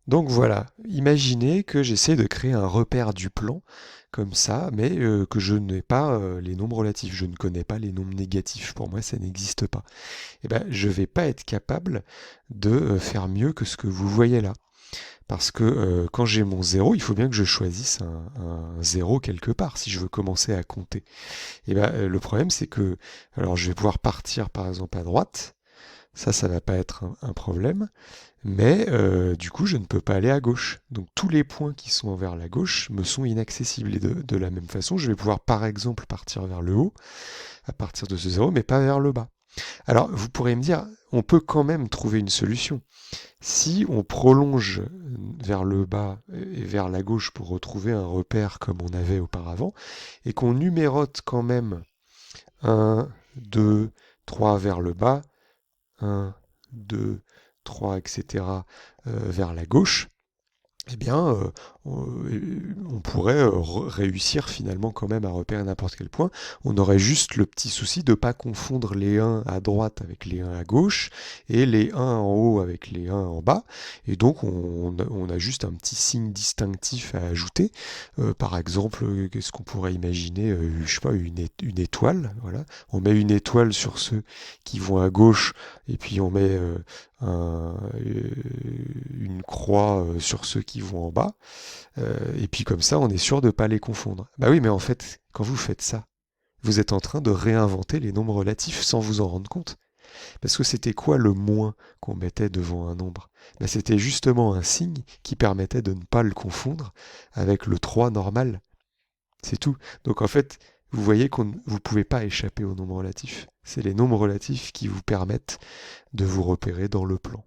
Donc voilà, imaginez que j'essaie de créer un repère du plan comme ça, mais que je n'ai pas les nombres relatifs, je ne connais pas les nombres négatifs, pour moi ça n'existe pas. Eh ben, je ne vais pas être capable de faire mieux que ce que vous voyez là. Parce que quand j'ai mon zéro, il faut bien que je choisisse un zéro quelque part si je veux commencer à compter. Et ben, le problème c'est que, alors je vais pouvoir partir par exemple à droite, ça va pas être un problème, mais du coup je ne peux pas aller à gauche. Donc tous les points qui sont vers la gauche me sont inaccessibles. Et de la même façon, je vais pouvoir par exemple partir vers le haut, à partir de ce zéro, mais pas vers le bas. Alors, vous pourrez me dire, on peut quand même trouver une solution. Si on prolonge vers le bas et vers la gauche pour retrouver un repère comme on avait auparavant, et qu'on numérote quand même 1, 2, 3 vers le bas, 1, 2, 3, etc. Vers la gauche, eh bien, on pourrait réussir finalement quand même à repérer n'importe quel point. On aurait juste le petit souci de ne pas confondre les 1 à droite avec les 1 à gauche et les 1 en haut avec les 1 en bas. Et donc, on a juste un petit signe distinctif à ajouter. Par exemple, qu'est-ce qu'on pourrait imaginer je sais pas, une étoile. Voilà. On met une étoile sur ceux qui vont à gauche et puis on met une croix sur ceux qui vont en bas. Et puis comme ça, on est sûr de ne pas les confondre. Bah oui, mais en fait, quand vous faites ça, vous êtes en train de réinventer les nombres relatifs sans vous en rendre compte. Parce que c'était quoi le moins qu'on mettait devant un nombre? Bah, c'était justement un signe qui permettait de ne pas le confondre avec le 3 normal. C'est tout. Donc en fait, vous voyez que vous ne pouvez pas échapper aux nombres relatifs. C'est les nombres relatifs qui vous permettent de vous repérer dans le plan.